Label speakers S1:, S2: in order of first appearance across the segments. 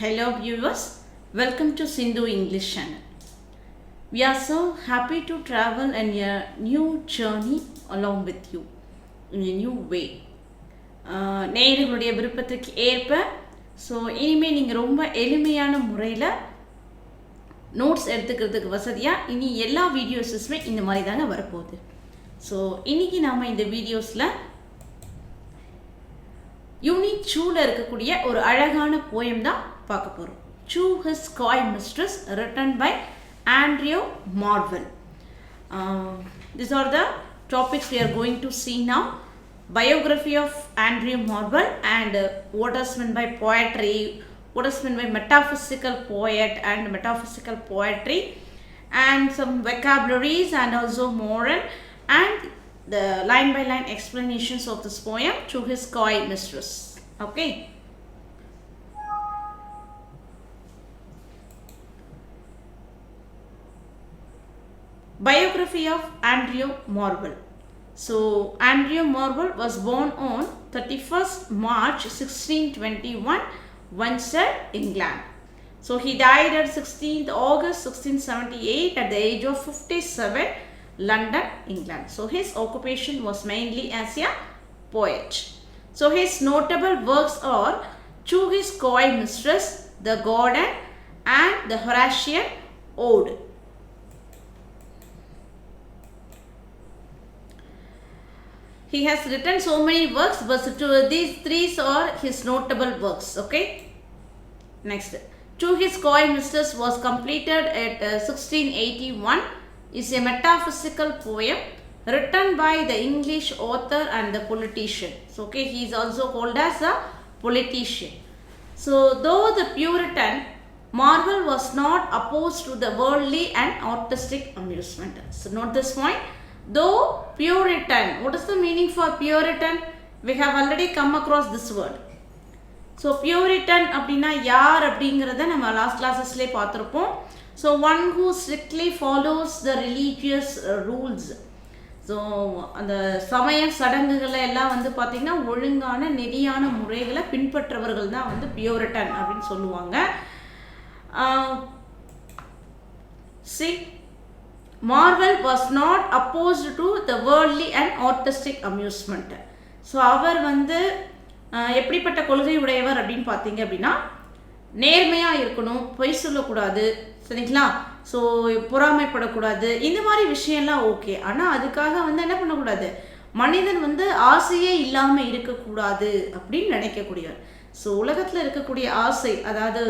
S1: Hello viewers, welcome to Sindhu English channel. We are so happy to travel in a new journey along with you in a new way. நேயர்களுடைய விருப்பத்துக்கு ஏற்ப so இனிமேல் நீங்கள் ரொம்ப எளிமையான முறையில் notes எடுத்துக்கிறதுக்கு வசதியாக இனி எல்லா வீடியோஸுமே இந்த மாதிரி தாங்க வரப்போகுது. ஸோ இன்றைக்கி நாம் இந்த வீடியோஸில் யூனிட் 2ல இருக்கக்கூடிய ஒரு அழகான போயம் தான் பார்க்க போகிறோம். To His Coy Mistress, written by Andrew Marvell. These are the topics we are going to see now. Biography of Andrew Marvell and what is meant by poetry, what is meant by metaphysical poet and metaphysical poetry, and some vocabularies and also moral and the line by line explanations of this poem To His Coy Mistress. Okay. Biography of Andrew Marvell. So Andrew Marvell was born on 31st March 1621, Windsor, England. So he died at 16th August 1678 at the age of 57, London, England. So his occupation was mainly as a poet. So his notable works are To His Coy Mistress, The Garden and the Horatian Ode. He has written so many works, but these three are his notable works. Okay. Next, To His Coy Mistress was completed at 1681. Is a metaphysical poem written by the English author and the politician. So, okay, he is also called as a politician. So, though the Puritan, Marvell was not opposed to the worldly and artistic amusement. So, note this point. Though Puritan, what is the meaning for Puritan? We have already come across this word. So, Puritan அப்படின்னா யார் அப்படிங்கிறத நம்ம last கிளாஸஸ்லேயே பார்த்துருப்போம். So, one who strictly follows the religious rules. So அந்த சமய சடங்குகளை எல்லாம் வந்து பார்த்திங்கன்னா ஒழுங்கான நெறியான முறைகளை பின்பற்றவர்கள் தான் வந்து பியூரிட்டன் அப்படின்னு சொல்லுவாங்க. See, Marvell was not opposed to the worldly and artistic amusement. So அவர் வந்து எப்படிப்பட்ட கொள்கை உடையவர் அப்படின்னு பார்த்தீங்க அப்படின்னா நேர்மையாக இருக்கணும், பொய் சொல்லக்கூடாது, சரிங்களா? ஸோ பொறாமைப்படக்கூடாது, இந்த மாதிரி விஷயம்லாம் ஓகே. ஆனால் அதுக்காக வந்து என்ன பண்ணக்கூடாது, மனிதன் வந்து ஆசையே இல்லாமல் இருக்கக்கூடாது அப்படின்னு நினைக்கக்கூடியவர். ஸோ உலகத்தில் இருக்கக்கூடிய ஆசை, அதாவது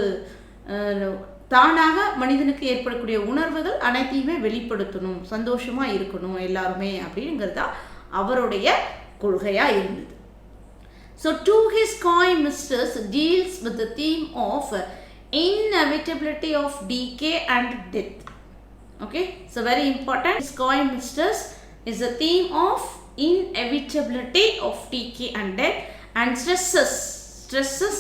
S1: தானாக மனிதனுக்கு ஏற்படக்கூடிய உணர்வுகள் அனைத்தையுமே வெளிப்படுத்தணும், சந்தோஷமாக இருக்கணும் எல்லாருமே அப்படிங்கிறது தான் அவருடைய கொள்கையாக இருந்தது. So To His Coy Mistress deals with the theme of inevitability of decay and death. Okay, so very important. His Coy Mistress is the theme of inevitability of decay and death and stresses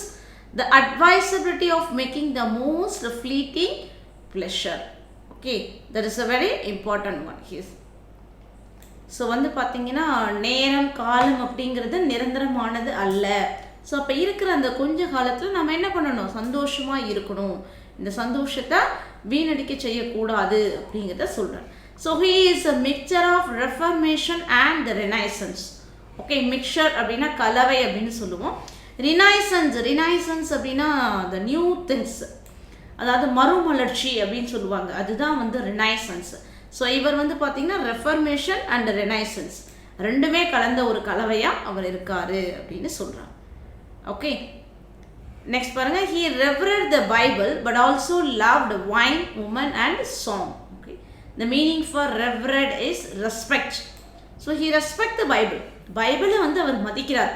S1: the advisability of making the most fleeting pleasure. Okay, that is a very important one. So வந்து பார்த்திங்கன்னா நேரம் காலம் அப்படிங்கிறது நிரந்தரமானது அல்ல. So அப்போ இருக்கிற அந்த கொஞ்ச காலத்தில் நம்ம என்ன பண்ணணும், சந்தோஷமாக இருக்கணும், இந்த சந்தோஷத்தை வீணடிக்க செய்யக்கூடாது அப்படிங்கிறத சொல்கிறேன். So he is a mixture of reformation and the renaissance. Okay, mixture அப்படின்னா கலவை அப்படின்னு சொல்லுவோம். ரினைசன்ஸ் அப்படின்னா த நியூ திங்ஸ், அதாவது மறுமலர்ச்சி அப்படின்னு சொல்லுவாங்க, அதுதான் வந்து ரினைசன்ஸ். ஸோ இவர் வந்து பார்த்திங்கன்னா ரெஃபர்மேஷன் அண்ட் ரெனைசன்ஸ் ரெண்டுமே கலந்த ஒரு கலவையாக அவர் இருக்கார் அப்படின்னு சொல்கிறாங்க. ஓகே, நெக்ஸ்ட் பாருங்கள். He revered the Bible but also loved wine, woman and song. Okay, the meaning for revered is respect. So he respect the பைபிளை வந்து அவர் மதிக்கிறார்.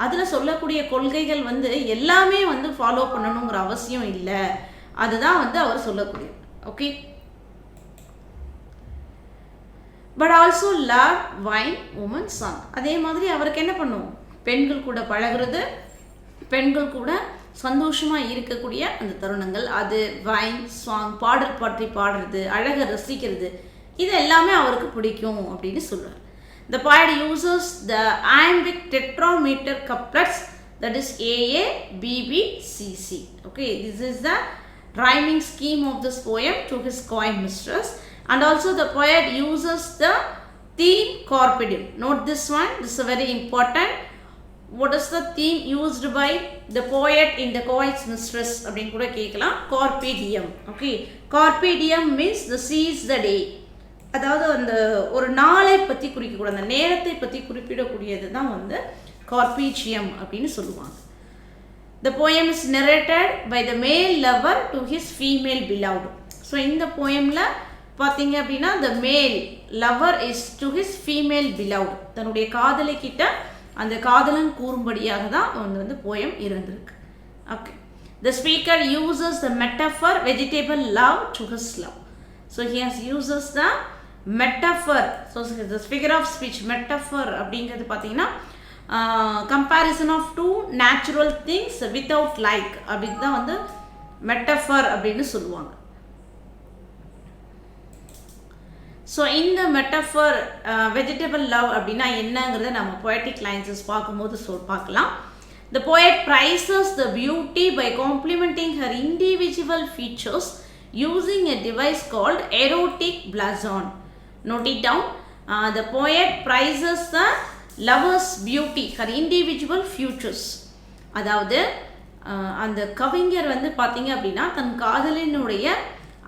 S1: அதில் சொல்லக்கூடிய கொள்கைகள் வந்து எல்லாமே வந்து ஃபாலோ பண்ணணுங்கிற அவசியம் இல்லை, அதுதான் வந்து அவர் சொல்லக்கூடியது. Okay, but also love wine, woman, song. அதே மாதிரி அவருக்கு என்ன பண்ணும், பெண்கள் கூட பழகிறது, பெண்கள் கூட சந்தோஷமாக இருக்கக்கூடிய அந்த தருணங்கள், அது வைன், சாங், பாடல் பற்றி பாடுறது, அழகை ரசிக்கிறது, இது எல்லாமே அவருக்கு பிடிக்கும் அப்படின்னு சொல்கிறார். The poet uses the iambic tetrameter couplets that is AA, BB, CC. Okay, this is the rhyming scheme of this poem to his coin mistress. And also the poet uses the theme carpe diem. Note this one, this is very important. What is the theme used by the poet in the coin's mistress அப்படினு கூட கேட்கலாம். Carpe diem. Okay, carpe diem means the seize the day. அதாவது அந்த ஒரு நாளை பற்றி குறிக்கக்கூடிய அந்த நேரத்தை பற்றி குறிப்பிடக்கூடியது தான் வந்து carpe diem அப்படின்னு சொல்லுவாங்க. The poem is narrated by the male lover to his female beloved. So இந்த போயமில் பார்த்தீங்க அப்படின்னா the male lover is to his female beloved. தன்னுடைய காதலை கிட்ட அந்த காதலன் கூறும்படியாக தான் வந்து போயம் இருந்திருக்கு. Okay, the speaker uses the metaphor vegetable love to his love. So he has uses the metaphor. So the figure of speech metaphor அப்படிங்கிறது பார்த்தீங்கன்னா comparison of two natural things without like அப்படின்னு தான் வந்து metaphor அப்படின்னு சொல்லுவாங்க. So இந்த metaphor vegetable love அப்படின்னா என்னங்கிறத நம்ம poetic lines பார்க்கும்போது பார்க்கலாம். The poet prizes the beauty by complimenting her individual features using a device called erotic blazon. Note it down. The poet prizes the lover's beauty, her individual features. அதாவது அந்த கவிஞர் வந்து பார்த்தீங்க அப்படின்னா தன் காதலினுடைய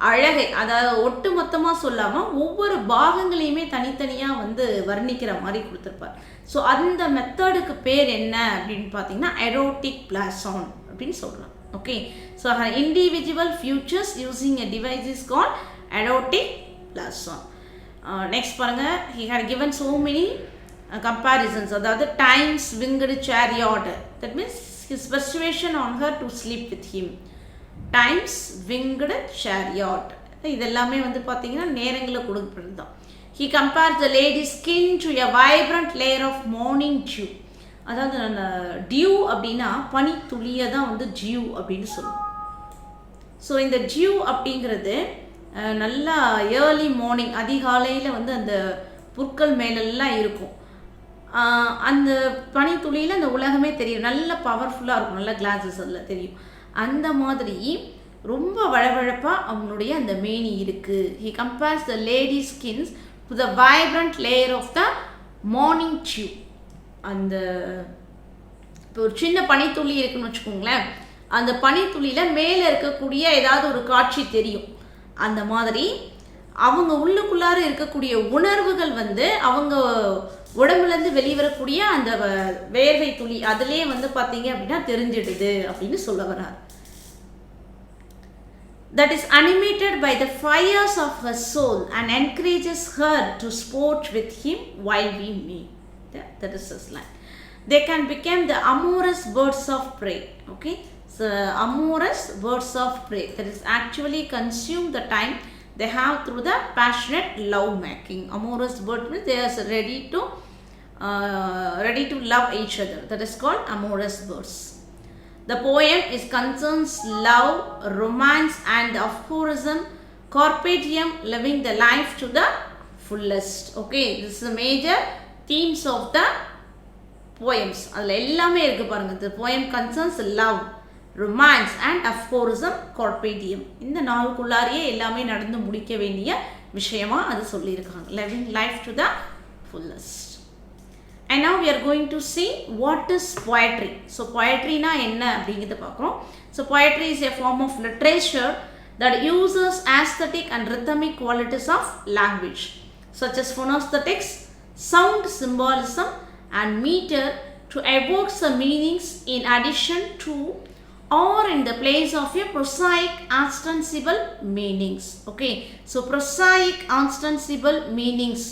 S1: அழகை, அதாவது ஒட்டு மொத்தமாக சொல்லாமல் ஒவ்வொரு பாகங்களையுமே தனித்தனியாக வந்து வர்ணிக்கிற மாதிரி கொடுத்துருப்பார். ஸோ அந்த மெத்தடுக்கு பேர் என்ன அப்படின்னு பார்த்தீங்கன்னா எரோட்டிக் பிளாசான் அப்படின்னு சொல்லலாம். Okay, so individual features using a device is called erotic blazon. Next பாருங்கள், he had given so many comparisons. அதாவது time's winged chariot, that means his persuasion on her to sleep with him. Times winged chariot, இதெல்லாமே வந்து பார்த்தீங்கன்னா நேரங்களில் கொடுக்கப்படுது தான். He compares the lady's skin to a vibrant layer of morning dew. அதாவது due அப்படின்னா பனி துளியை தான் வந்து டியூ அப்படின்னு சொல்லுவோம். ஸோ இந்த டியூ அப்படிங்கிறது நல்லா ஏர்லி மார்னிங் அதிகாலையில் வந்து அந்த புற்கள் மேலெல்லாம் இருக்கும். அந்த பனித்துளியில் அந்த உலகமே தெரியும், நல்ல பவர்ஃபுல்லாக இருக்கும், நல்ல கிளாஸஸ் அதில் தெரியும். அந்த மாதிரி ரொம்ப வழவழப்பாக அவங்களுடைய அந்த மேனி இருக்குது. He compares the lady's skins to the vibrant layer of the morning dew. அந்த இப்போ ஒரு சின்ன பனித்துளி இருக்குன்னு வச்சுக்கோங்களேன், அந்த பனித்துளியில் மேலே இருக்கக்கூடிய ஏதாவது ஒரு காட்சி தெரியும். அந்த மாதிரி அவங்க உள்ளுக்குள்ளார இருக்கக்கூடிய உணர்வுகள் வந்து அவங்க உடம்புலேருந்து வெளிவரக்கூடிய அந்த வேர்வை துளி அதிலே வந்து பார்த்தீங்க அப்படின்னா தெரிஞ்சிடுது அப்படின்னு சொல்ல வர்றார். That is animated by the fires of her soul and encourages her to sport with him while we meet. That is his line. They can become the amorous birds of prey. Okay, so amorous birds of prey, that is actually consume the time they have through the passionate love making. Amorous bird means they are ready to love each other. That is called amorous birds. The poem is concerns love, romance and aphorism, carpe diem, living the life to the fullest. Okay, this is the major themes of the poems. அதில் எல்லாமே இருக்குது பாருங்கள். The poem concerns love, romance and aphorism, carpe diem. இந்த நாளுக்குள்ளாரியே எல்லாமே நடந்து முடிக்க வேண்டிய விஷயமா அது சொல்லியிருக்காங்க. Living life to the fullest. And now we are going to see what is poetry. So poetry na enna அப்படிங்கிறத பார்க்குறோம். So poetry is a form of literature that uses aesthetic and rhythmic qualities of language such as phonoaesthetics, sound symbolism and meter to evoke some meanings in addition to or in the place of a prosaic ostensible meanings. Okay, so prosaic ostensible meanings,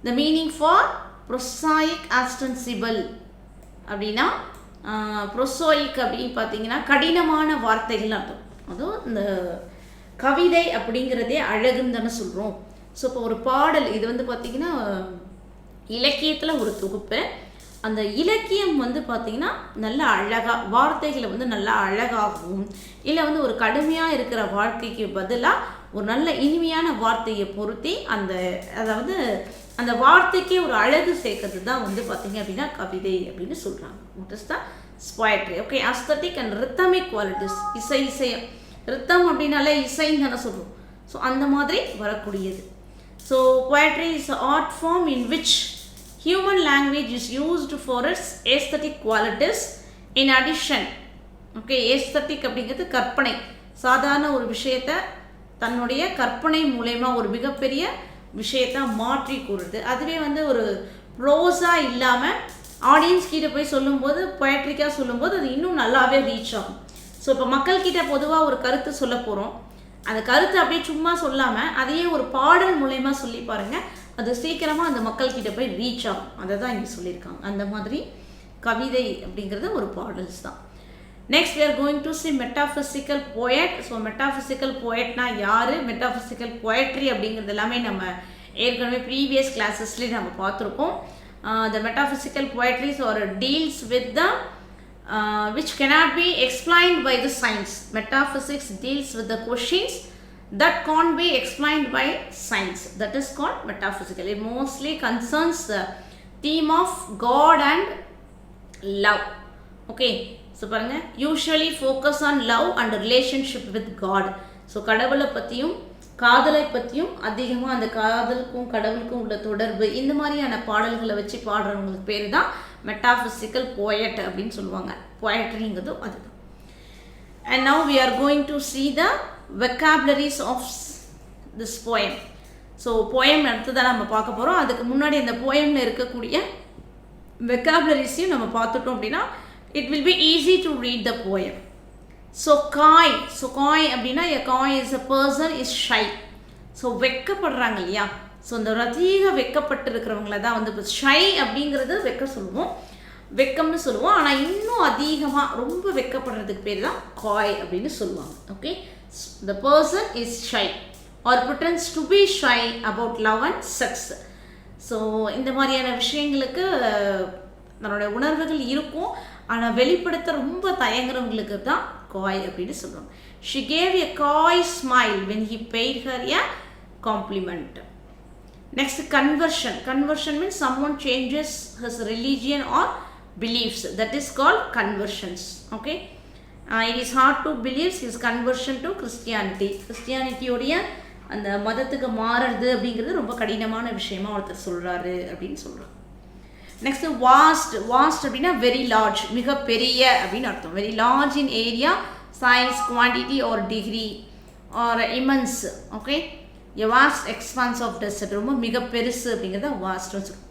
S1: the meaning for prosaic ostensible அப்படின்னா ப்ரொசோயிக் அப்படின்னு பார்த்தீங்கன்னா கடினமான வார்த்தைகள் அர்த்தம். அதுவும் இந்த கவிதை அப்படிங்கிறதே அழகுன்னு தானே சொல்கிறோம். ஸோ இப்போ ஒரு பாடல் இது வந்து பார்த்திங்கன்னா இலக்கியத்தில் ஒரு தொகுப்பு. அந்த இலக்கியம் வந்து பார்த்திங்கன்னா நல்ல அழகாக வார்த்தைகளை வந்து நல்லா அழகாகவும் இல்லை வந்து ஒரு கடுமையாக இருக்கிற வாழ்க்கைக்கு பதிலாக ஒரு நல்ல இனிமையான வார்த்தையை பொருத்தி அதாவது அந்த வார்த்தைக்கே ஒரு அழகு சேர்க்கறது தான் வந்து பார்த்திங்க அப்படின்னா கவிதை அப்படின்னு சொல்கிறாங்க. What is the poetry. Okay, aesthetic and rhythmic qualities. இசை ரித்தம் அப்படின்னாலே இசைன்னு தானே சொல்லுவோம். ஸோ அந்த மாதிரி வரக்கூடியது. So poetry is an art form in which human language is used for its aesthetic qualities. In addition, okay, aesthetic அப்படிங்கிறது கற்பனை. சாதாரண ஒரு விஷயத்தை தன்னுடைய கற்பனை மூலயமா ஒரு மிகப்பெரிய விஷயத்தை மாற்றி கூறுது. அதுவே வந்து ஒரு ப்ரோஸாக இல்லாமல் ஆடியன்ஸ் கிட்ட போய் சொல்லும்போது, பொயட்ரிக்காக சொல்லும்போது அது இன்னும் நல்லாவே ரீச் ஆகும். ஸோ இப்போ மக்கள்கிட்ட பொதுவாக ஒரு கருத்து சொல்ல போகிறோம். அந்த கருத்து அப்படியே சும்மா சொல்லாமல் அதையே ஒரு பாடல் மூலயமா சொல்லி பாருங்கள், அது சீக்கிரமாக அந்த மக்கள்கிட்ட போய் ரீச் ஆகும். அதை தான் இங்கே சொல்லியிருக்காங்க. அந்த மாதிரி கவிதை அப்படிங்கிறது ஒரு பாடல்ஸ் தான். Next we are going to see metaphysical poet. So metaphysical poetனா யார், metaphysical poetry அப்படிங்கிறது எல்லாமே நம்ம ஏற்கனவே ப்ரீவியஸ் கிளாஸஸ்லேயே நம்ம பார்த்துருக்கோம். The metaphysical poetry or deals with the which cannot be explained by the science. Metaphysics deals with the questions that can't be explained by science. That is called metaphysical. It mostly concerns the theme of God and love. Okay, so பாருங்க, usually focus on love and relationship with God. So கடவுளை பற்றியும் காதலை பற்றியும் அதிகமாக அந்த காதலுக்கும் கடவுளுக்கும் உள்ள தொடர்பு இந்த மாதிரியான பாடல்களை வச்சு பாடுறவங்களுக்கு பேர் தான் மெட்டாஃபிசிக்கல் போயட் அப்படின்னு சொல்லுவாங்க. போயட்ரிங்கிறது அதுதான். And now we are going to see the vocabularies of this poem. So poem அடுத்து தான் நம்ம பார்க்க போகிறோம். அதுக்கு முன்னாடி அந்த போயமில் இருக்கக்கூடிய வெக்காபுலரிஸையும் நம்ம பார்த்துட்டோம் அப்படின்னா it will be easy to read the poem. So coy அப்படின்னா a coy is a person is shy. So வெக்கப்படுறாங்க இல்லையா, ஸோ இந்த அதிக வெக்கப்பட்டு இருக்கிறவங்கள தான் வந்து இப்போ ஷை அப்படிங்கிறது வெக்கம்னு சொல்லுவோம். ஆனால் இன்னும் அதிகமாக ரொம்ப வெக்கப்படுறதுக்கு பேர் தான் காய் அப்படின்னு சொல்லுவாங்க. Okay, the person is shy or pretends to be shy about love and sex. So இந்த மாதிரியான விஷயங்களுக்கு நம்மளுடைய உணர்வுகள் இருக்கும், ஆனால் வெளிப்படுத்த ரொம்ப தயங்குறவங்களுக்கு தான் காய் அப்படின்னு சொல்லுவாங்க. She gave a coy smile when he paid her a compliment. Next, conversion means someone changes his religion or beliefs. That is called conversions. Okay, it is hard to believe his conversion to Christianity உடைய அந்த மதத்துக்கு மாறுறது அப்படிங்கிறது ரொம்ப கடினமான விஷயமா ஒருத்தர் சொல்றாரு அப்படின்னு சொல்றாங்க. நெக்ஸ்ட் வாஸ்ட் அப்படின்னா வெரி லார்ஜ், மிக பெரிய அப்படின்னு அர்த்தம். Very large in area, size, quantity or degree or immense. Okay, a vast expanse of desert, ரொம்ப மிக பெருசு அப்படிங்கிறத வாஸ்ட்னு சொல்லுவோம்.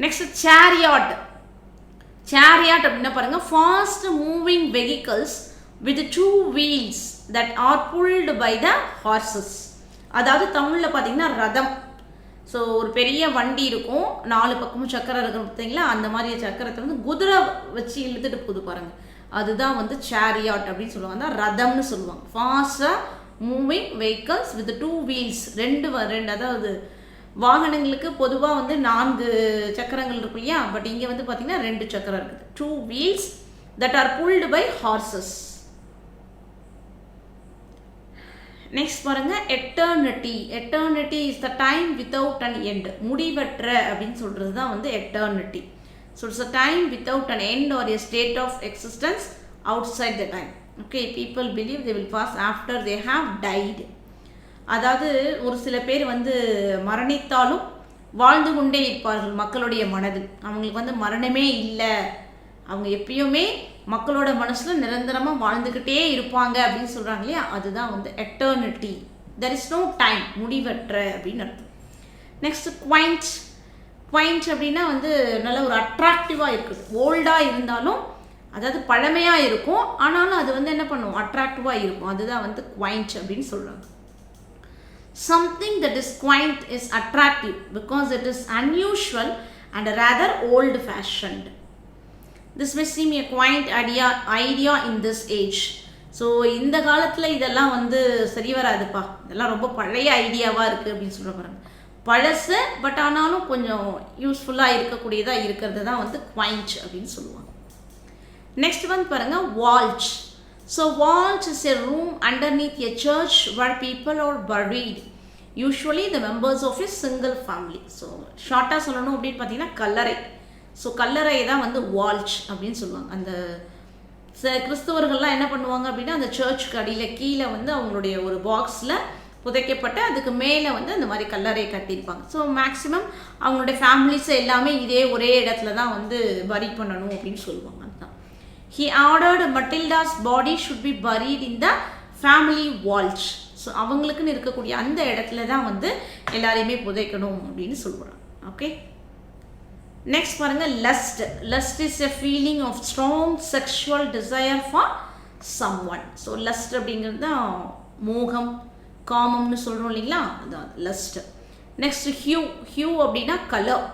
S1: நெக்ஸ்ட் சேரியாட் அப்படின்னா பாருங்க, fast moving vehicles with 2 wheels that are pulled by the horses. அதாவது தமிழில் பார்த்தீங்கன்னா ரதம். ஸோ ஒரு பெரிய வண்டி இருக்கும், 4 பக்கமும் சக்கரம் இருக்கும் பார்த்தீங்களா, அந்த மாதிரி சக்கரத்தை வந்து குதிரை வச்சு இழுத்துட்டு போகுது பாருங்கள், அதுதான் வந்து சேரியாட் அப்படின்னு சொல்லுவாங்க. அதான் ரதம்னு சொல்லுவாங்க. ஃபாஸ்டாக மூவிங் வெஹிக்கல்ஸ் வித் 2 wheels, ரெண்டு அதாவது வாகனங்களுக்கு பொதுவாக வந்து 4 சக்கரங்கள் இருக்கும் இல்லையா, பட் இங்கே வந்து பார்த்தீங்கன்னா 2 சக்கரம் இருக்குது. 2 wheels that are pulled by horses. Next பாருங்க, eternity is the time without an end. முடிவற்ற அப்படின்னு சொல்கிறது தான் வந்து eternity. So it's a time without an end or a state of existence outside the time. Okay, people believe they will pass after they have died. அதாவது ஒரு சில பேர் வந்து மரணித்தாலும் வாழ்ந்து கொண்டே இருப்பார்கள் மக்களுடைய மனதில். அவங்களுக்கு வந்து மரணமே இல்லை, அவங்க எப்பயுமே மக்களோட மனசில் நிரந்தரமாக வாழ்ந்துக்கிட்டே இருப்பாங்க அப்படின்னு சொல்கிறாங்க இல்லையா, அதுதான் வந்து eternity. There is no time, முடிவற்ற அப்படின்னு அர்த்தம். நெக்ஸ்ட் குவைண்ட் அப்படின்னா வந்து நல்ல ஒரு அட்ராக்டிவாக இருக்குது. ஓல்டாக இருந்தாலும் அதாவது பழமையாக இருக்கும், ஆனாலும் அது வந்து என்ன பண்ணும், அட்ராக்டிவாக இருக்கும். அதுதான் வந்து குவைண்ட் அப்படின்னு சொல்கிறாங்க. Something that is quaint is attractive because it is unusual and rather old fashioned. This may seem a quaint idea in this age. So இந்த காலத்தில் இதெல்லாம் வந்து சரி வராதுப்பா, இதெல்லாம் ரொம்ப பழைய ஐடியாவாக இருக்குது அப்படின்னு சொல்ல போகிறாங்க. பழசு பட் ஆனாலும் கொஞ்சம் யூஸ்ஃபுல்லாக இருக்கக்கூடியதாக இருக்கிறது தான் வந்து குவைண்ட் அப்படின்னு சொல்லுவாங்க. நெக்ஸ்ட் வந்து பாருங்கள், வால்ச். So vault is a room underneath a church where people are buried. Usually the members of a single family. So ஷார்ட்டாக சொல்லணும் அப்படின்னு பார்த்தீங்கன்னா கல்லறை. ஸோ கல்லறை தான் வந்து வால்ச் அப்படின்னு சொல்லுவாங்க. அந்த கிறிஸ்தவர்கள்லாம் என்ன பண்ணுவாங்க அப்படின்னா அந்த சர்ச்சுக்கு அடியில் கீழே வந்து அவங்களுடைய ஒரு பாக்ஸில் புதைக்கப்பட்டு அதுக்கு மேலே வந்து அந்த மாதிரி கல்லறை கட்டியிருப்பாங்க. ஸோ மேக்ஸிமம் அவங்களுடைய ஃபேமிலிஸ் எல்லாமே இதே ஒரே இடத்துல தான் வந்து பரி பண்ணணும் அப்படின்னு சொல்லுவாங்க. அதுதான் he ordered Matilda's body should be buried in the family vault. So அவங்களுக்குன்னு இருக்கக்கூடிய அந்த இடத்துல தான் வந்து எல்லாரையுமே புதைக்கணும் அப்படின்னு சொல்கிறாங்க. ஓகே, நெக்ஸ்ட் பாருங்க, lust. Lust is a feeling of strong sexual desire for someone. So lust அப்படிங்கிறது தான் மோகம், காமம்னு சொல்கிறோம் இல்லைங்களா, அதுதான் லஸ்ட். Next hue. ஹியூ அப்படின்னா colour.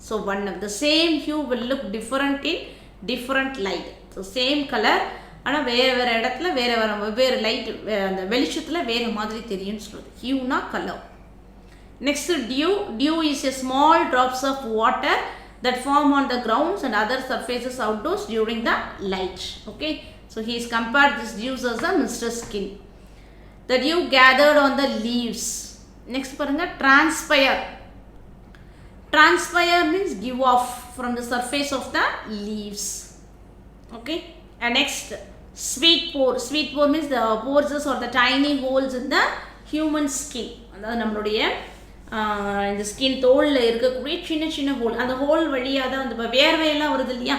S1: So one of the same hue will look different in different light. So same colour ஆனால் வேறு வேறு இடத்துல வெவ்வேறு லைட், அந்த வெளிச்சத்தில் வேறு மாதிரி தெரியும்னு சொல்கிறது. ஹியூனா colour. Next, dew. Dew is a small drops of water that form on the grounds and other surfaces outdoors during the light. Okay, so he is compared this dew as a mister skin. The dew gathered on the leaves. Next, paranga, transpire. Transpire means give off from the surface of the leaves. Okay, and next, sweet pore. Sweet pore means the pores or the tiny holes in the human skin. அதாவது நம்மளுடைய இந்த skin தோலில் இருக்கக்கூடிய சின்ன சின்ன whole, அந்த whole வழியாக தான் வந்து இப்போ வேர்வையெல்லாம் வருது இல்லையா,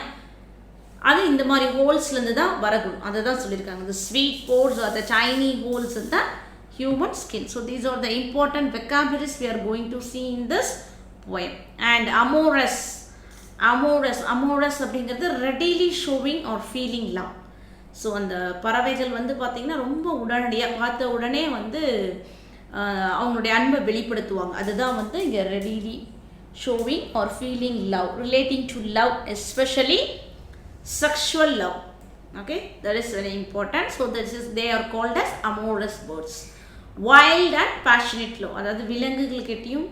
S1: அது இந்த மாதிரி ஹோல்ஸ்லேருந்து தான் வரணும். அதை தான் சொல்லியிருக்காங்க. இந்த sweet pores are the tiny holes in the human skin. So these are the important vocabularies we are going to see in this poem. And amorous. Amorous அப்படிங்கிறது readily showing or feeling love. So அந்த பறவைகள் வந்து பார்த்திங்கன்னா ரொம்ப உடனடியாக பார்த்த உடனே வந்து அவங்களுடைய அன்பை வெளிப்படுத்துவாங்க. அதுதான் வந்து இங்கே readily showing or feeling love, relating to love, especially sexual love. Okay, that is very important. So they are called as amorous birds. Wild and passionate love, அதாவது விலங்குகள்கிட்டையும்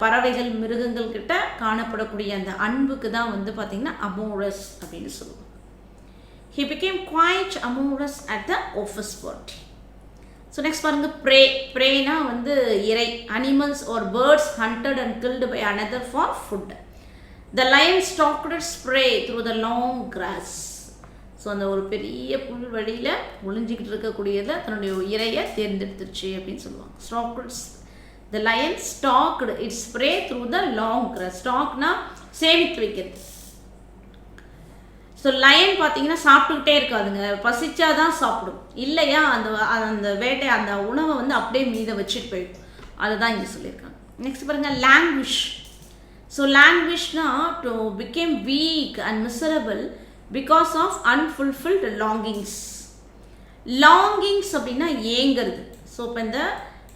S1: பறவைகள் மிருகங்கள் கிட்ட காணப்படக்கூடிய அந்த அன்புக்கு தான் வந்து பார்த்திங்கன்னா அமோரஸ் அப்படின்னு சொல்லுவோம். He became quite amorous at the office party. So next பாருங்க, ப்ரே. ப்ரேனா வந்து இறை. Animals or birds hunted and killed by another for food. The lion stalked its prey through the long grass. So அந்த ஒரு பெரிய புல்வெளியில் ஒளிஞ்சிக்கிட்டு இருக்கக்கூடியதில் தன்னுடைய இறையை தேர்ந்தெடுத்துருச்சு அப்படின்னு சொல்லுவாங்க. Stalked the lion stalked its prey through the long grass. ஸ்டாக்னா சேமித்து வைக்கிறது. ஸோ லயன் பார்த்தீங்கன்னா சாப்பிட்டுக்கிட்டே இருக்காதுங்க, பசிச்சாதான் சாப்பிடும் இல்லையா, அந்த வேட்டை அந்த உணவை வந்து அப்படியே மீத வச்சுட்டு போயிடும். அதை தான் இங்கே சொல்லியிருக்காங்க. நெக்ஸ்ட் பாருங்கள், லாங்குவிஷ். ஸோ லாங்குவிஷ்னா to become weak and miserable because of unfulfilled longings. Longings அப்படின்னா ஏங்கிறது. ஸோ இப்போ இந்த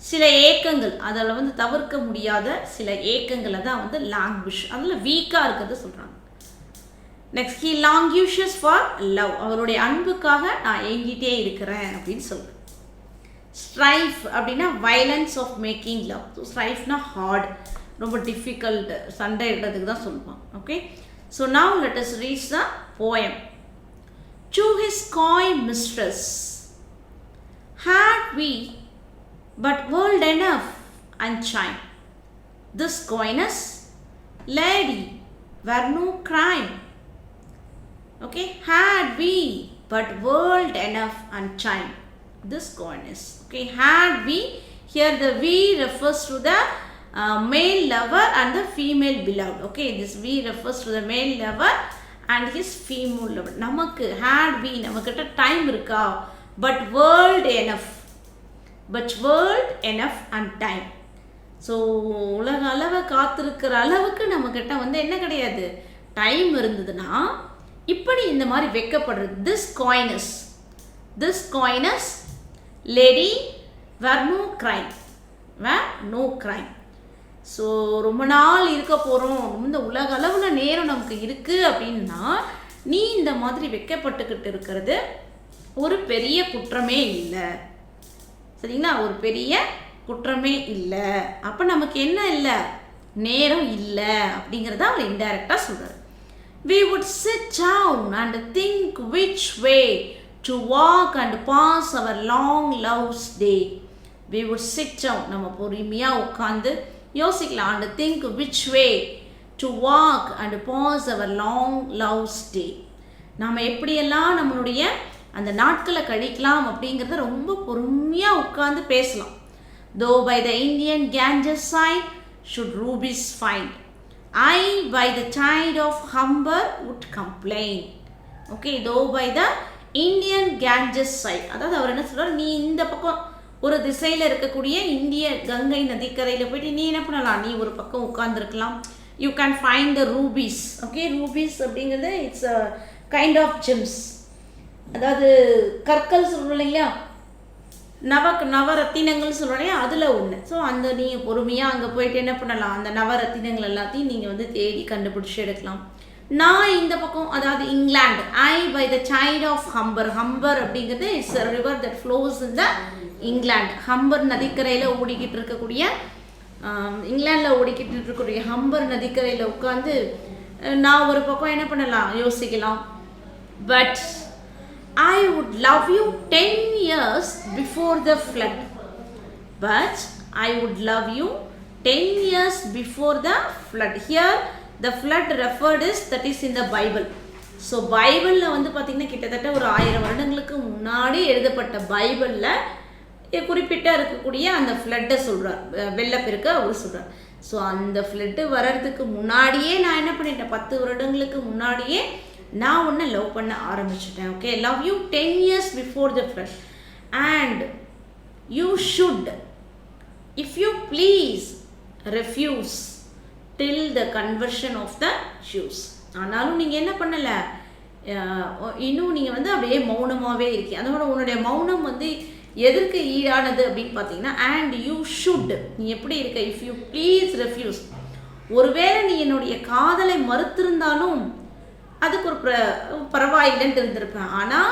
S1: சில ஏக்கங்கள், அதில் வந்து தவிர்க்க முடியாத சில ஏக்கங்களை தான் வந்து லாங்குவிஷ், அதில் வீக்காக இருக்கிறது சொல்கிறாங்க. Next, he languishes for love, அவருடைய அன்புக்காக நான் ஏங்கிட்டே இருக்கிறேன் அப்படின்னு சொல்கிறேன். ஸ்ட்ரைஃப் அப்படின்னா violence of making love. So ஸ்ட்ரைஃப்னா ஹார்ட், ரொம்ப டிஃபிகல்ட், சண்டை இடுறதுக்கு தான் சொல்லுவாங்க. Okay, so now let us reach the poem. To his coy mistress had we but world enough and chime. This coyness, lady, were no crime. Okay, had we but world enough and chime. This coyness. Okay, had we, here the we refers to the male lover and the female beloved. Okay, this we refers to the male lover and his female lover. நமக்கு had we, நமக்கிட்ட time இருக்கா, but world enough and time. So உலக அளவை காத்திருக்கிற அளவுக்கு நம்மக்கிட்ட வந்து என்ன கிடையாது, டைம் இருந்ததுன்னா இப்படி இந்த மாதிரி வைக்கப்படுறது. This coyness lady were no crime. So ரொம்ப நாள் இருக்க போகிறோம், இந்த உலக அளவில் நேரம் நமக்கு இருக்குது அப்படின்னா நீ இந்த மாதிரி வைக்கப்பட்டுக்கிட்டு இருக்கிறது ஒரு பெரிய குற்றமே இல்லை, சரிங்களா, ஒரு பெரிய குற்றமே இல்லை. அப்போ நமக்கு என்ன இல்லை, நேரம் இல்லை அப்படிங்கிறத அவர் இன்டைரக்டாக சொல்கிறார். We would sit down and think which way to walk and pass our long love's day. We would sit down, நம்ம பொறுமையாக உட்காந்து யோசிக்கலாம். And think which way to walk and pass our long love's day. நாம் எப்படியெல்லாம் நம்மளுடைய அந்த நாட்களை கழிக்கலாம் அப்படிங்கிறத ரொம்ப பொறுமையாக உட்கார்ந்து பேசலாம். Though by the Indian Ganges side should rubies find, I by the tide of Humber would complain. Okay, though by the Indian Ganges side, அதாவது அவர் என்ன சொல்றார், நீ இந்த பக்கம் ஒரு திசையில் இருக்கக்கூடிய இந்திய கங்கை நதிக்கரையில் போயிட்டு நீ என்ன பண்ணலாம், நீ ஒரு பக்கம் உட்கார்ந்துருக்கலாம். You can find the rubies. Okay, rubies அப்படிங்கிறது it's a kind of gems, அதாவது கற்கள் சொல்கிறோம் இல்லையா, நவரத்தினங்கள் சொல்கிறோம் இல்லையா, அதில் ஒன்று. ஸோ அந்த நீங்கள் பொறுமையாக அங்கே போயிட்டு என்ன பண்ணலாம், அந்த நவரத்தினங்கள் எல்லாத்தையும் நீங்கள் வந்து தேடி கண்டுபிடிச்சி எடுக்கலாம். நான் இந்த பக்கம், அதாவது England, I by the side of Humber. Humber அப்படிங்கிறது it's a river that flows in the England. Humber நதிக்கரையில் ஓடிக்கிட்டு இருக்கக்கூடிய, இங்கிலாண்டில் ஓடிக்கிட்டு இருக்கக்கூடிய ஹம்பர் நதிக்கரையில் உட்காந்து நான் ஒரு பக்கம் என்ன பண்ணலாம், யோசிக்கலாம். But I would love you 10 years before the flood. But I would love you 10 years before the flood. Here the flood referred is, that is in the Bible. So பைபிளில் வந்து பார்த்திங்கன்னா கிட்டத்தட்ட ஒரு 1000 வருடங்களுக்கு முன்னாடி எழுதப்பட்ட பைபிளில் குறிப்பிட்ட இருக்கக்கூடிய அந்த ஃப்ளட்டை சொல்கிறார், வெள்ளப்பெருக்க அவர் சொல்கிறார். ஸோ அந்த ஃப்ளட்டு வர்றதுக்கு முன்னாடியே நான் என்ன பண்ணிட்டேன், 10 வருடங்களுக்கு முன்னாடியே நான் ஒன்று லவ் பண்ண ஆரம்பிச்சிட்டேன். Okay, love you 10 years before the flood and you should, if you please, refuse till the conversion of the Jews. ஆனாலும் நீங்கள் என்ன பண்ணலை, இன்னும் நீங்கள் வந்து அப்படியே மௌனமாகவே இருக்கீங்க. அதோட உன்னுடைய மௌனம் வந்து எதற்கு ஈடானது அப்படின்னு பார்த்தீங்கன்னா, அண்ட் யூ ஷுட், நீ எப்படி இருக்க, இஃப் யூ ப்ளீஸ் ரெஃப்யூஸ், ஒருவேளை நீ என்னுடைய காதலை மறுத்திருந்தாலும் அதுக்கு ஒரு பரவாயில்லைன்னு இருந்திருப்பேன். ஆனால்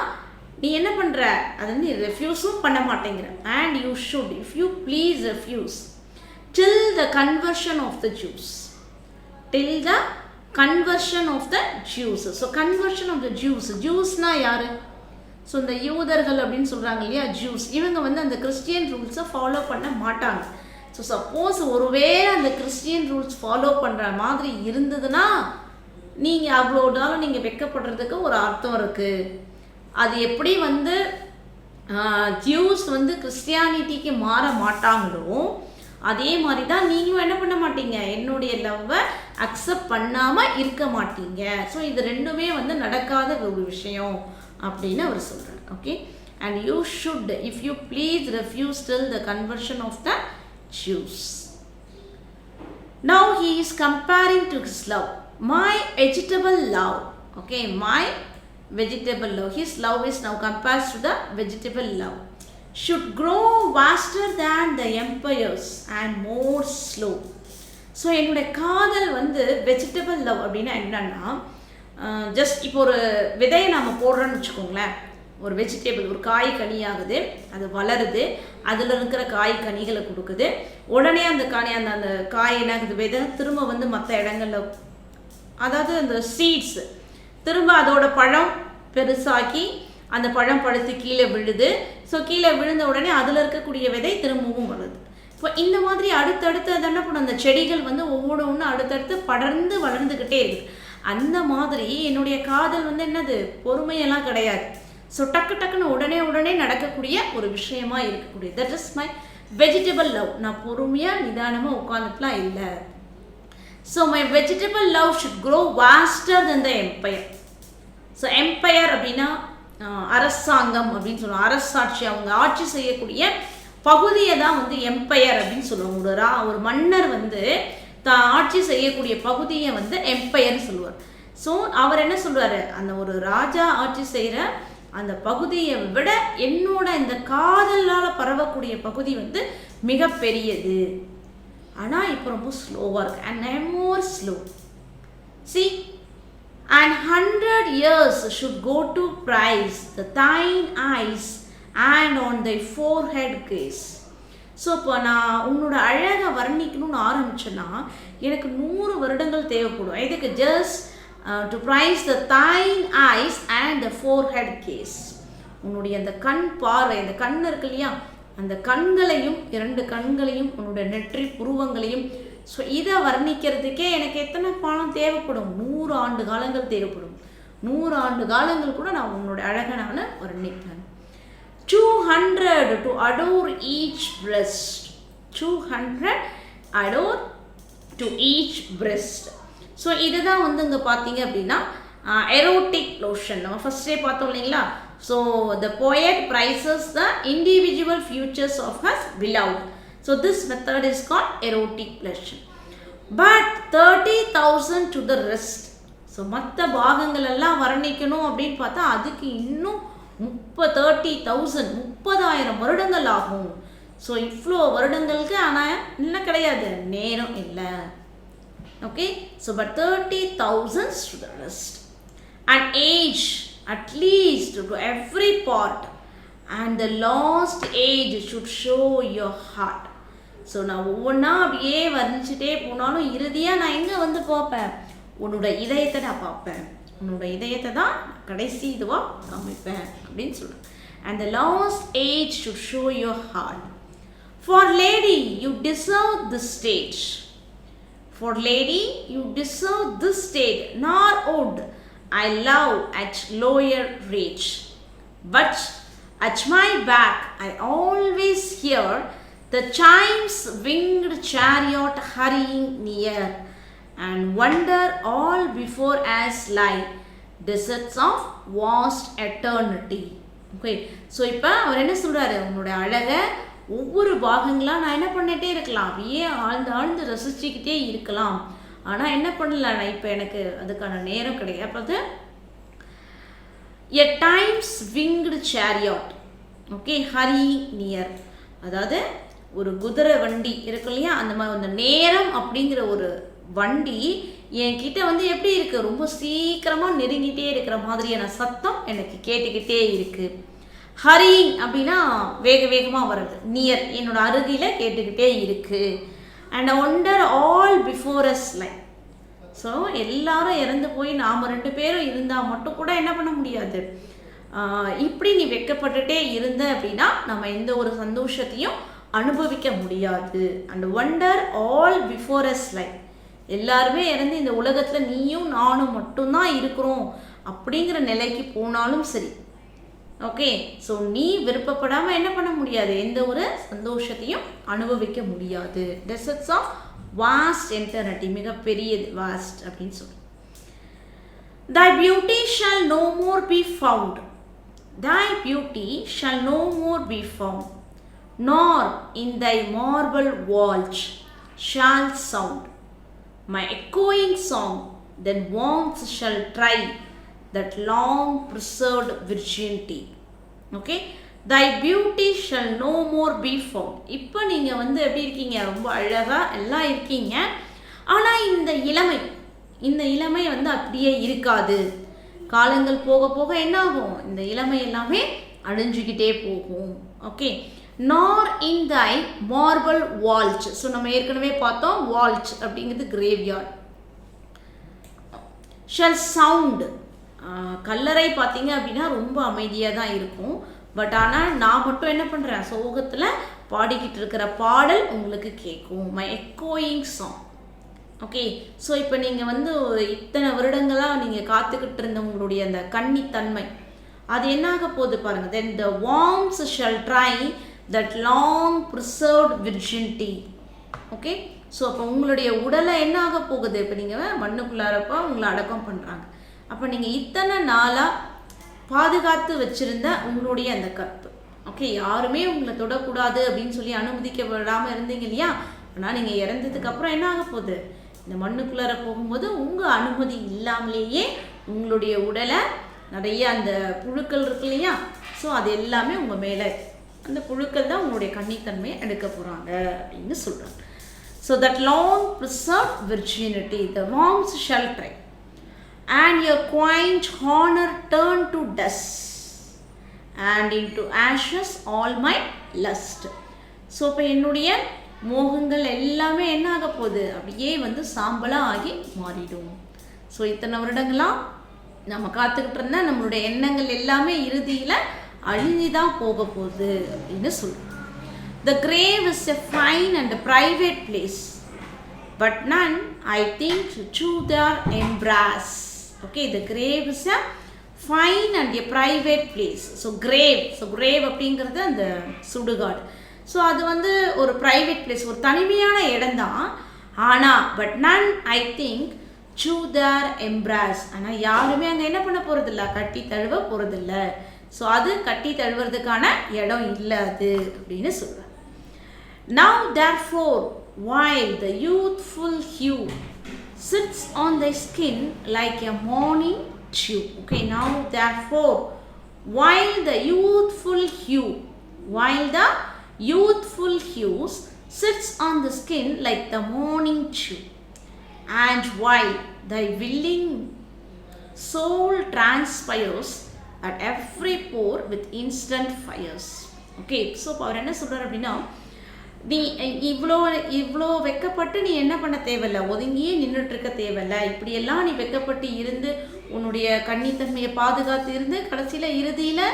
S1: நீ என்ன பண்ணுற, அதை நீ ரெஃப்யூஸும் பண்ண மாட்டேங்கிற. And you should, if you please refuse till the conversion of the Jews. Till the conversion of the Jews. So conversion of the Jews, ஜூஸ்னால் யார், ஸோ இந்த யூதர்கள் அப்படின்னு சொல்கிறாங்க இல்லையா, ஜூஸ், இவங்க வந்து அந்த கிறிஸ்டியன் ரூல்ஸை ஃபாலோ பண்ண மாட்டாங்க. ஸோ சப்போஸ் ஒருவேளை அந்த கிறிஸ்டியன் ரூல்ஸ் ஃபாலோ பண்ணுற மாதிரி இருந்ததுன்னா நீங்கள் அவ்வளோ நாளும் நீங்கள் வெக்கப்படுறதுக்கு ஒரு அர்த்தம் இருக்குது. அது எப்படி வந்து ஜூஸ் வந்து கிறிஸ்டியானிட்டிக்கு மாற மாட்டாங்களோ அதே மாதிரி தான் நீங்களும் என்ன பண்ண மாட்டீங்க, என்னுடைய லவ்வை அக்செப்ட் பண்ணாமல் இருக்க மாட்டீங்க. ஸோ இது ரெண்டுமே வந்து நடக்காத ஒரு விஷயம் அப்படின்னு அவர் சொல்கிறார். Okay, and you should, if you please refuse till the conversion of the juice. Now he is comparing to his love, my vegetable love. Okay, my vegetable love, his love is now compared to the vegetable love, should grow vaster than the empires and more slow. So என்னுடைய காதல் வந்து vegetable love அப்படின்னா என்னன்னா, just இப்போ ஒரு விதையை நாம் போடுறோன்னு வச்சுக்கோங்களேன், ஒரு வெஜிடபிள், ஒரு காய் கனியாகுது, அது வளருது, அதில் இருக்கிற காய் கனிகளை கொடுக்குது, உடனே அந்த அந்த காய் என்ன ஆகுது, விதை திரும்ப வந்து மற்ற இடங்களில், அதாவது அந்த சீட்ஸ் திரும்ப அதோட பழம் பெருசாக்கி அந்த பழம் பழுத்து கீழே விழுது. ஸோ கீழே விழுந்த உடனே அதில் இருக்கக்கூடிய விதை திரும்பவும் வருது. இப்போ இந்த மாதிரி அடுத்தடுத்து அது என்ன பண்ணும், அந்த செடிகள் வந்து ஒவ்வொன்று ஒன்று அடுத்தடுத்து படர்ந்து வளர்ந்துக்கிட்டே இருக்குது. அந்த மாதிரி என்னுடைய காதல் வந்து என்னது, பொறுமையெல்லாம் கிடையாது. ஸோ டக்கு டக்குன்னு உடனே நடக்கக்கூடிய ஒரு விஷயமா இருக்கக்கூடிய, that is my vegetable love. நான் பொறுமையாக நிதானமாக உட்காந்துட்டுலாம் இல்லை. So my vegetable love should grow vaster than the empire. So empire அப்படின்னா அரசாங்கம் அப்படின்னு சொல்லுவாங்க, அரசாட்சி, அவங்க ஆட்சி செய்யக்கூடிய பகுதியை தான் வந்து எம்பையர் அப்படின்னு சொல்லுவாங்க. ஒரு மன்னர் வந்து தான் ஆட்சி செய்யக்கூடிய பகுதியை வந்து எம்பையர்னு சொல்லுவார். ஸோ அவர் என்ன சொல்லுவார், அந்த ஒரு ராஜா ஆட்சி செய்கிற அந்த பகுதியை விட என்னோட இந்த காதலால் பரவக்கூடிய பகுதி வந்து மிக பெரியது. ஆனால் இப்போ ரொம்ப ஸ்லோவாக இருக்குது, and I am more slow. C, and 100 years should go to prize the thine eyes and on thy forehead gaze. So இப்போ நான் உன்னோட அழகை வர்ணிக்கணும்னு ஆரம்பிச்சேன்னா எனக்கு 100 வருடங்கள் தேவைப்படும். இதுக்கு just to price the thine eyes and the forehead gaze. உன்னுடைய அந்த கண் பார்வை, அந்த கண் இருக்கு இல்லையா, அந்த கண்களையும் 2 கண்களையும் உன்னுடைய நெற்றி புருவங்களையும், ஸோ இதை வர்ணிக்கிறதுக்கே எனக்கு எத்தனை காலம் தேவைப்படும், 100 ஆண்டு காலங்கள் தேவைப்படும். 100 ஆண்டு காலங்கள் கூட நான் உன்னோட அழகை நான் வர்ணிப்பேன். 200 to adore each breast. 200 adore to each breast. So இதுதான் வந்து இங்கே பார்த்தீங்க அப்படின்னா எரோட்டிக் லோஷன். நம்ம ஃபர்ஸ்டே பார்த்தோம் இல்லைங்களா? So the poet prizes the individual futures of his beloved. So this method is called erotic lotion. But 30,000 to the rest. So மற்ற பாகங்கள் எல்லாம் வர்ணிக்கணும் அப்படின்னு பார்த்தா அதுக்கு இன்னும் 30,000 வருடங்கள் ஆகும். ஸோ இவ்வளோ வருடங்களுக்கு ஆனால் என்ன கிடையாது, நேரம் இல்லை. Okay, so but 30,000 to the rest. And age at least to every part, and the last age should show your heart. So நான் ஒவ்வொன்றா அப்படியே வர்ணிச்சுட்டே போனாலும் இறுதியாக நான் எங்கே வந்து பார்ப்பேன், உன்னோட இதயத்தை நான் பார்ப்பேன். உன்னோட இதயத்தை தான் கடைசி இதுவாக காமிப்பேன் அப்படின்னு சொல்கிறேன். And the last age should show your heart. For lady, you deserve this stage. For lady, you deserve this stage. Nor would I love at lower reach. But at my back, I always hear the chimes winged chariot hurrying near, and wonder all before us lie deserts of vast eternity. Okay, so இப்போ அவர் என்ன சொல்கிறாரு, உன்னோட அழகை ஒவ்வொரு பாகங்களாக நான் என்ன பண்ணிகிட்டே இருக்கலாம், அப்படியே ஆழ்ந்து ரசிச்சுக்கிட்டே இருக்கலாம். ஆனால் என்ன பண்ணல, நான் இப்போ எனக்கு அதுக்கான நேரம் கிடையாது. அப்போ a time's winged chariot, okay, hurry near, அதாவது ஒரு குதிரை வண்டி இருக்கு இல்லையா, அந்த மாதிரி அந்த நேரம் அப்படிங்கிற ஒரு வண்டி என்கிட்ட வந்து எப்படி இருக்குது, ரொம்ப சீக்கிரமாக நெருங்கிட்டே இருக்கிற மாதிரியான சத்தம் எனக்கு கேட்டுக்கிட்டே இருக்குது. ஹரிங் அப்படின்னா வேகமாக வர்றது, நியர் என்னோட அருகில் கேட்டுக்கிட்டே இருக்குது. And yonder all before us like. So எல்லாரும் இறந்து போய் நாம் 2 பேரும் இருந்தால் மட்டும் கூட என்ன பண்ண முடியாது, இப்படி நீ வெட்கப்பட்டுட்டே இருந்த அப்படின்னா நம்ம எந்த ஒரு சந்தோஷத்தையும் அனுபவிக்க முடியாது. And yonder all before us like, எல்லாருமே இறந்து இந்த உலகத்தில் நீயும் நானும் மட்டும்தான் இருக்கிறோம் அப்படிங்கிற நிலைக்கு போனாலும் சரி, ஓகே, ஸோ நீ விருப்பப்படாமல் என்ன பண்ண முடியாது, எந்த ஒரு சந்தோஷத்தையும் அனுபவிக்க முடியாது. டெசர்ட்ஸ் ஆஃப் வாஸ்ட் எட்டர்னிட்டி, மிகப்பெரியது வாஸ்ட் அப்படின்னு சொல்லி. Thy beauty shall no more be found. Thy beauty shall no more be found, nor in thy marble walls shall sound my echoing song. Then warmth shall try that long preserved virginity. Okay, thy beauty shall no more be found. இப்போ நீங்கள் வந்து எப்படி இருக்கீங்க, ரொம்ப அழகாக எல்லாம் இருக்கீங்க. ஆனால் இந்த இளமை வந்து அப்படியே இருக்காது. காலங்கள் போக போக என்ன ஆகும், இந்த இளமை எல்லாமே அழிஞ்சுக்கிட்டே போகும். ஓகே, நார் இன் தை மார்பிள் வால்ச். ஸோ நம்ம ஏற்கனவே பார்த்தோம், வால்ச் அப்படிங்கிறது கிரேவ்யார்ட். ஷல் சவுண்ட், கல்லறை பார்த்தீங்க அப்படின்னா ரொம்ப அமைதியாக தான் இருக்கும். பட் ஆனால் நான் மட்டும் என்ன பண்ணுறேன், சோகத்தில் பாடிக்கிட்டு இருக்கிற பாடல் உங்களுக்கு கேட்கும். மை எக்கோயிங் சாங். ஓகே, ஸோ இப்போ நீங்கள் வந்து இத்தனை வருடங்களாக நீங்கள் காத்துக்கிட்டு இருந்த உங்களுடைய அந்த கன்னித்தன்மை அது என்னாக போகுது பாருங்கள். Then the worms shall try that long preserved virginity. Okay, so அப்போ உங்களுடைய உடலை என்ன ஆக போகுது, இப்போ நீங்கள் மண்ணுக்குள்ளாரப்போ உங்களை அடக்கம் பண்ணுறாங்க. அப்போ நீங்கள் இத்தனை நாளாக பாதுகாத்து வச்சுருந்த உங்களுடைய அந்த கற்பு, ஓகே, யாருமே உங்களை தொடக்கூடாது அப்படின்னு சொல்லி அனுமதிக்க விடாமல் இருந்தீங்க இல்லையா. ஆனால் நீங்கள் இறந்ததுக்கப்புறம் என்ன ஆக போகுது, இந்த மண்ணுக்குள்ளார போகும்போது உங்கள் அனுமதி இல்லாமலேயே உங்களுடைய உடலை நிறைய அந்த புழுக்கள் இருக்கு இல்லையா, ஸோ அது எல்லாமே உங்கள் மேலே, அந்த புழுக்கள் தான் உங்களுடைய கன்னித்தன்மையை எடுக்க போகிறாங்க அப்படின்னு சொல்கிறாங்க. So that long preserved virginity the worms shall try and your quaint honor turn to dust and into ashes all my lust. So இப்போ என்னுடைய மோகங்கள் எல்லாமே என்ன ஆக போகுது, அப்படியே வந்து சாம்பலாக ஆகி மாறிடும். ஸோ இத்தனை வருடங்களாக நம்ம காத்துக்கிட்டு இருந்த நம்மளுடைய எண்ணங்கள் எல்லாமே இறுதியில் அழிஞ்சு தான் போக போகுது அப்படின்னு சொல்கிறோம். The grave is a fine and a private place, but none I think to their embrace. Okay, the grave is a fine and a private place. So grave அப்படிங்கிறது அந்த சுடுகாடு. ஸோ அது வந்து ஒரு ப்ரைவேட் பிளேஸ், ஒரு தனிமையான இடம் தான். ஆனால் பட் நன் ஐ திங்க் சூ தேர் எம்ப்ராஸ், ஆனால் யாருமே அங்கே என்ன பண்ண போகிறதில்ல, கட்டி தழுவ போகிறதில்ல. ஸோ அது கட்டி தழுவுறதுக்கான இடம் இல்லை அது அப்படின்னு சொல்கிறார். Now therefore while the youthful hue sits on thy skin like a morning dew. Okay, now therefore while the youthful hues sits on the skin like the morning dew, and while thy willing soul transpires at every pore with instant fires. Okay, so அவர் என்ன சொல்றார் அப்படின்னா, நீ இவ்வளோ வெக்கப்பட்டு நீ என்ன பண்ண தேவையில்லை, ஒதுங்கியே நின்றுட்டு இருக்க தேவையில்லை. இப்படியெல்லாம் நீ வெக்கப்பட்டு இருந்து உன்னுடைய கன்னித்தன்மையை பாதுகாத்து இருந்து கடைசியில் இறுதியில்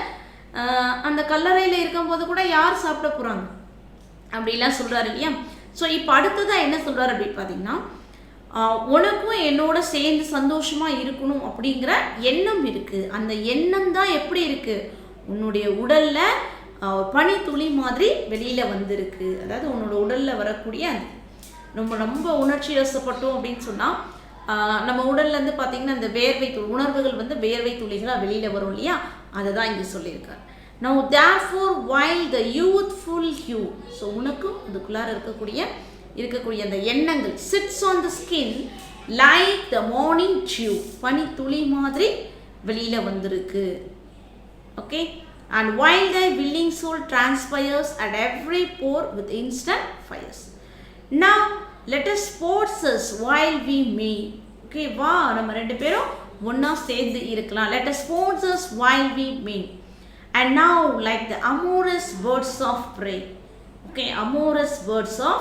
S1: அந்த கல்லறையில் இருக்கும்போது கூட யார் சாப்பிட போகிறாங்க அப்படிலாம் சொல்கிறாரு இல்லையா. ஸோ இப்போ அடுத்ததாக என்ன சொல்கிறார் அப்படின்னு பார்த்தீங்கன்னா, உனக்கும் என்னோட சேர்ந்து சந்தோஷமாக இருக்கணும் அப்படிங்கிற எண்ணம் இருக்குது. அந்த எண்ணம் தான் எப்படி இருக்குது, உன்னுடைய உடலில் பனி துளி மாதிரி வெளியில் வந்திருக்கு. அதாவது உன்னோட உடலில் வரக்கூடிய ரொம்ப உணர்ச்சி வசப்பட்டோம் அப்படின்னு சொன்னால் நம்ம உடல்லேருந்து பார்த்திங்கன்னா அந்த வேர்வை உணர்வுகள் வந்து வேர்வை துளிகளாக வெளியில் வரும் இல்லையா, அதை தான் இங்கே சொல்லியிருக்காரு. Now therefore while the youthful hue, so உனக்கும் அதுக்குள்ளார இருக்கக்கூடிய அந்த எண்ணங்கள் sits on the skin like the morning dew, பனி துளி மாதிரி வெளியில் வந்திருக்கு. Okay, and while thy willing soul transpires at every pore with instant fires. Now let us possess while we may. Okay, வா நம்ம ரெண்டு பேரும் ஒன்றா சேர்ந்து இருக்கலாம். Let us possess while we may. And now like the amorous birds of prey. Okay, amorous birds of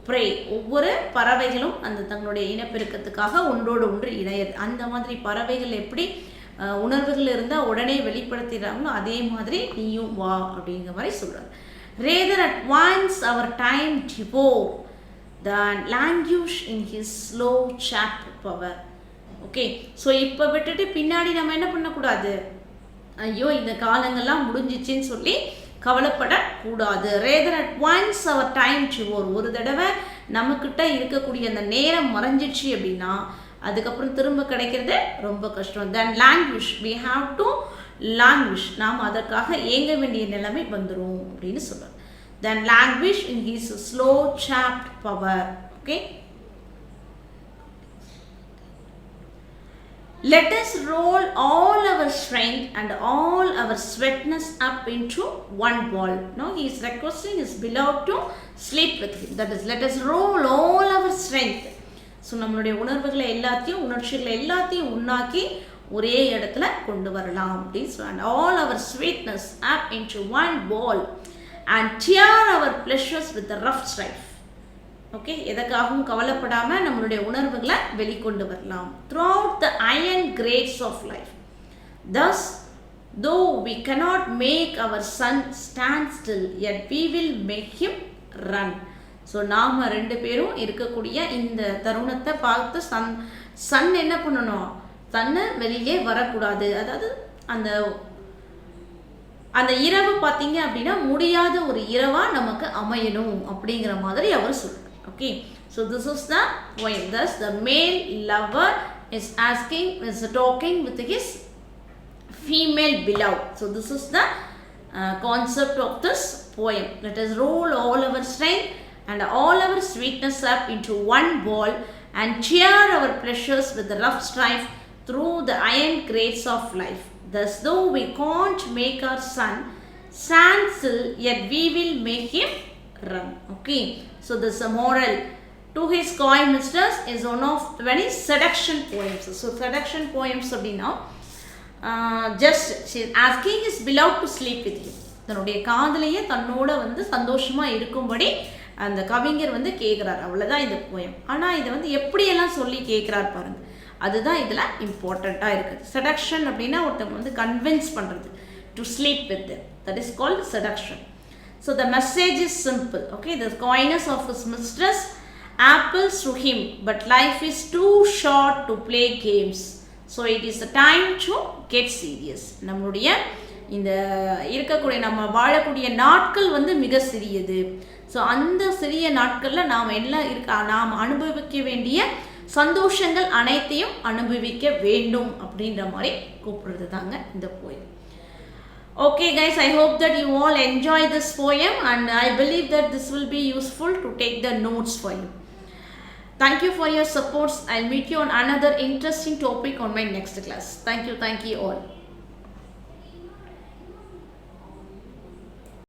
S1: prey, ஒவ்வொரு பறவைகளும் அந்த தங்களுடைய இனப்பெருக்கத்துக்காக ஒன்றோடு ஒன்று இணையது. அந்த மாதிரி பறவைகள் எப்படி உணர்வுகள் இருந்தால் உடனே வெளிப்படுத்திடுறாங்களோ அதே மாதிரி நீயும் வா அப்படிங்கிற மாதிரி சொல்கிறார். Rather at once our time devour than languish in his slow chapped power. Okay, so இப்போ விட்டுட்டு பின்னாடி நம்ம என்ன பண்ணக்கூடாது, ஐயோ இந்த காலங்கள்லாம் முடிஞ்சிச்சின்னு சொல்லி கவலைப்படக்கூடாது. Rather at once our time devour, ஒரு தடவை நம்மக்கிட்ட இருக்கக்கூடிய அந்த நேரம் மறைஞ்சிடுச்சு அப்படின்னா அதுக்கப்புறம் திரும்ப கிடைக்கிறது ரொம்ப கஷ்டம். Then languish, we have to languish, நாம் அதற்காக ஏங்க வேண்டிய நிலைமை வந்துடும் அப்படின்னு சொல்கிறார். Then languish in his slow chapped power. Okay, let us roll all our strength and all our sweetness up into one ball. Now he is requesting his beloved to sleep with him. That is, let us roll all our strength. So நம்மளுடைய உணர்வுகளை எல்லாத்தையும் உணர்ச்சிகளை எல்லாத்தையும் உண்ணாக்கி ஒரே இடத்துல கொண்டு வரலாம் அப்படின்னு சொல்லுவாங்க. All our sweetness up into one ball and tear our pleasures with rough strife. Okay, எதற்காகவும் கவலைப்படாமல் நம்மளுடைய உணர்வுகளை வெளிக்கொண்டு வரலாம். Through out the iron grates of life. Thus though we cannot make our sun stand still yet we will make him run. So நாம் ரெண்டு பேரும் இருக்கக்கூடிய இந்த தருணத்தை பார்த்து சன் என்ன பண்ணணும், தன்னை வெளியே வரக்கூடாது. அதாவது அந்த இரவு பார்த்தீங்க அப்படின்னா முடியாத ஒரு இரவாக நமக்கு அமையணும் அப்படிங்கிற மாதிரி அவர் சொல்கிறார். Okay, so this is the poem. Thus the male lover is talking with his female beloved. So this is the concept of this poem. Let us roll all our strength and all our sweetness up into one ball and cheer our pleasures with the rough strife through the iron grates of life. Thus though we can't make our son stand still, yet we will make him run. Okay, so this is a moral to his coy mistress is one of many seduction poems. So seduction poems அப்படின்னா just she is asking his beloved to sleep with him. தன்னுடைய காதலையே தன்னோட வந்து சந்தோஷமாக இருக்கும்படி அந்த கவிஞர் வந்து கேட்குறார். அவ்வளோதான் இந்த போயம். ஆனால் இதை வந்து எப்படியெல்லாம் சொல்லி கேட்குறார் பாருங்கள், அதுதான் இதில் இம்பார்ட்டண்ட்டாக இருக்குது. செடக்ஷன் அப்படின்னா ஒருத்தவங்க வந்து கன்வின்ஸ் பண்ணுறது, to sleep with them, that is called seduction. So the message is simple. Okay, the coyness of his mistress appeals to him, but life is too short to play games. So it is time to get serious. நம்மளுடைய இந்த இருக்கக்கூடிய நம்ம வாழக்கூடிய நாட்கள் வந்து மிக சிறியது. So அந்த சிறிய நாட்களில் நாம் அனுபவிக்க வேண்டிய சந்தோஷங்கள் அனைத்தையும் அனுபவிக்க வேண்டும் அப்படின்ற மாதிரி கூப்பிடுறது தாங்க இந்த poem. Okay guys, I hope that you all enjoy this poem and I believe that this will be useful to take the notes for you. Thank you for your support. I'll meet you on another interesting topic on my next class. Thank you all.